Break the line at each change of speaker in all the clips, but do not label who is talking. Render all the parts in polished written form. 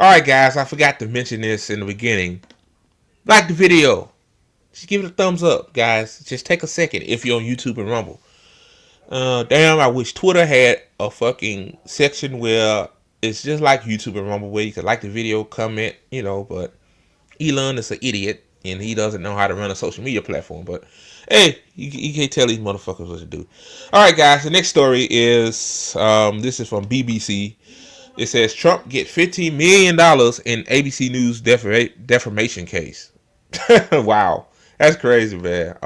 Alright guys, I forgot to mention this in the beginning. Like the video. Just give it a thumbs up, guys. Just take a second if you're on YouTube and Rumble. Damn, I wish Twitter had a fucking section where it's just like YouTube and Rumble where you can like the video, comment, but Elon is an idiot and he doesn't know how to run a social media platform. But hey, you can't tell these motherfuckers what to do. Alright guys, the next story is, this is from BBC. It says Trump get $15 million in ABC News defamation case. Wow, that's crazy, man.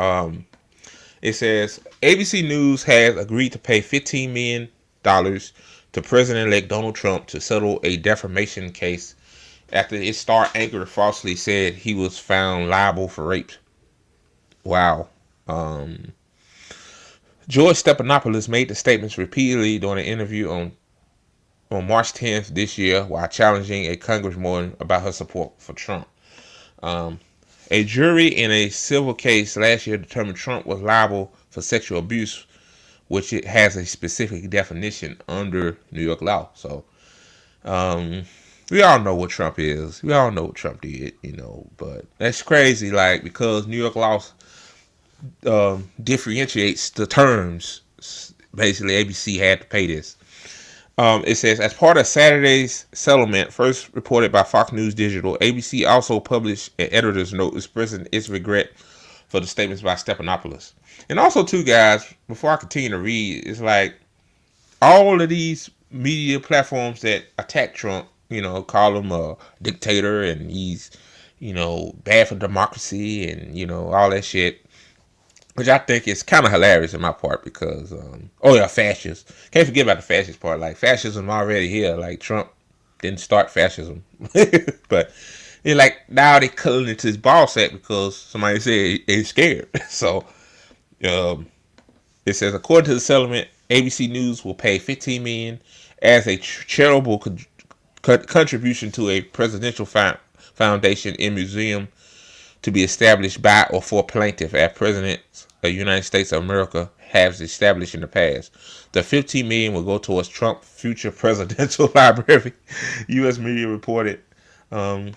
It says ABC News has agreed to pay $15 million to President-elect Donald Trump to settle a defamation case after its star anchor falsely said he was found liable for rape. Wow. George Stephanopoulos made the statements repeatedly during an interview on March 10th this year while challenging a congresswoman about her support for Trump. A jury in a civil case last year determined Trump was liable for sexual abuse, which it has a specific definition under New York law. So, we all know what Trump is. We all know what Trump did, but that's crazy, like, because New York law differentiates the terms. Basically, ABC had to pay this. It says, as part of Saturday's settlement, first reported by Fox News Digital, ABC also published an editor's note expressing its regret for the statements by Stephanopoulos. And also, too, guys, before I continue to read, it's like all of these media platforms that attack Trump, call him a dictator and he's, bad for democracy and, all that shit. Which I think is kind of hilarious in my part because, fascist. Can't forget about the fascist part. Like, fascism already here. Like, Trump didn't start fascism. But, now they culling into his ball sack because somebody said he's scared. So, it says, according to the settlement, ABC News will pay $15 million as a charitable contribution to a presidential foundation and museum to be established by or for plaintiff as presidents of the United States of America has established in the past. The $15 million will go towards Trump's future presidential library, U.S. media reported. The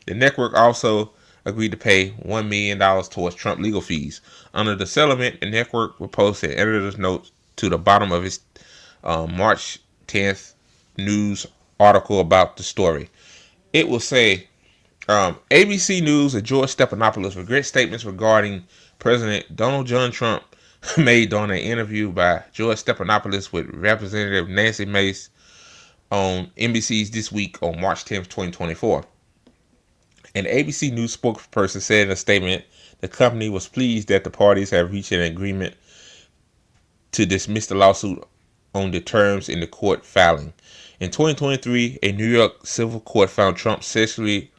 network also agreed to pay $1 million towards Trump legal fees. Under the settlement, the network will post an editor's note to the bottom of its March 10th news article about the story. It will say, ABC News and George Stephanopoulos regret statements regarding President Donald John Trump made during an interview by George Stephanopoulos with Representative Nancy Mace on NBC's This Week on March 10th, 2024. An ABC News spokesperson said in a statement, the company was pleased that the parties have reached an agreement to dismiss the lawsuit on the terms in the court filing. In 2023, a New York civil court found Trump sexually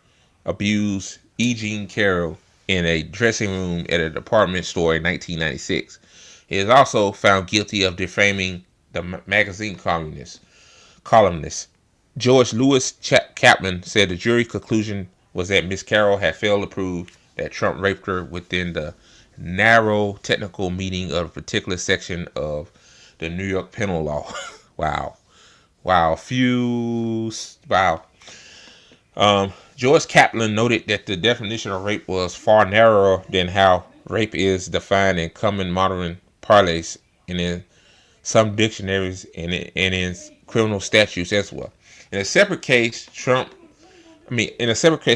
abused E. Jean Carroll in a dressing room at a department store in 1996. He is also found guilty of defaming the magazine columnist. George Lewis Kaplan said the jury conclusion was that Ms. Carroll had failed to prove that Trump raped her within the narrow technical meaning of a particular section of the New York penal law. Wow. George Kaplan noted that the definition of rape was far narrower than how rape is defined in common modern parlance and in some dictionaries and in criminal statutes as well. In a separate case,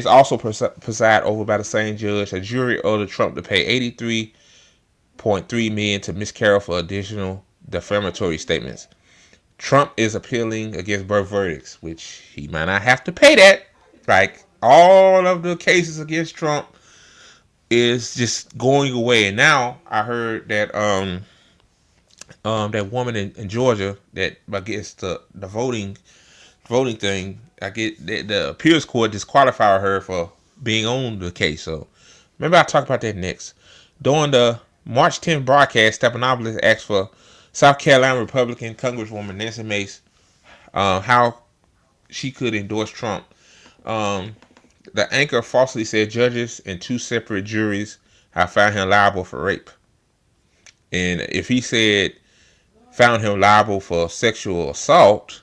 also presided over by the same judge, a jury ordered Trump to pay $83.3 million to Ms. Carroll for additional defamatory statements. Trump is appealing against both verdicts, which he might not have to pay that. Like, all of the cases against Trump is just going away. And now I heard that that woman in Georgia that I guess the voting thing, I get the appeals court disqualified her for being on the case. So maybe I'll talk about that next. During the March 10th broadcast, Stephanopoulos asked for South Carolina Republican Congresswoman Nancy Mace how she could endorse Trump. The anchor falsely said judges and two separate juries have found him liable for rape. And if he said found him liable for sexual assault,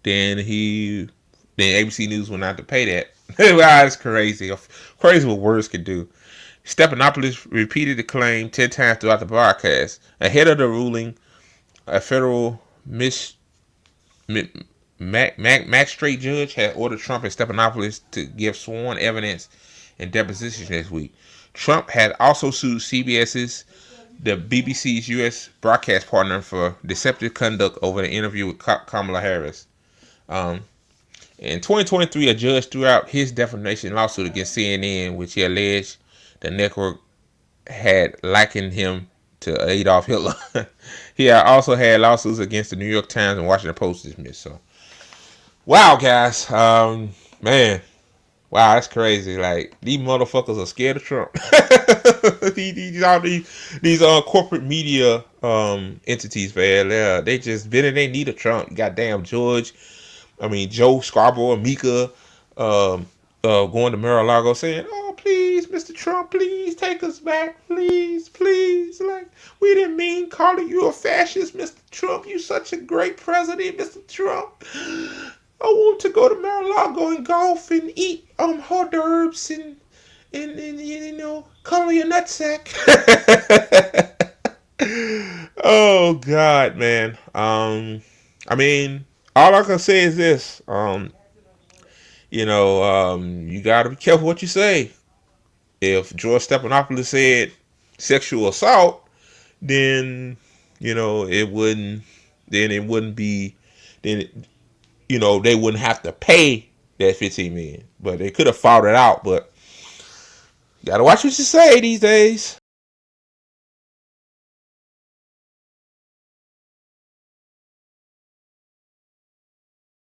then ABC News will not have to pay that. Wow, that's crazy. Crazy what words can do. Stephanopoulos repeated the claim 10 times throughout the broadcast. Ahead of the ruling, a federal magistrate judge had ordered Trump and Stephanopoulos to give sworn evidence and depositions next week. Trump had also sued the BBC's U.S. broadcast partner, for deceptive conduct over the interview with Kamala Harris. In 2023, a judge threw out his defamation lawsuit against CNN, which he alleged the network had likened him to Adolf Hitler. He also had lawsuits against the New York Times and Washington Post dismissed. So, wow, guys, man, wow, that's crazy. Like, these motherfuckers are scared of Trump. these corporate media entities, man, they just been in their need of Trump. Goddamn Joe Scarborough, Mika, going to Mar-a-Lago saying, "Oh, please, Mr. Trump, please take us back, please, please. Like, we didn't mean calling you a fascist, Mr. Trump. You such a great president, Mr. Trump. I want to go to Mar-a-Lago and golf and eat hors d'oeuvres and color your nutsack." Oh God, man. All I can say is this. You gotta be careful what you say. If George Stephanopoulos said sexual assault, then it wouldn't. Then it wouldn't be. Then they wouldn't have to pay that $15 million. But they could have fought it out. But you gotta watch what you say these days.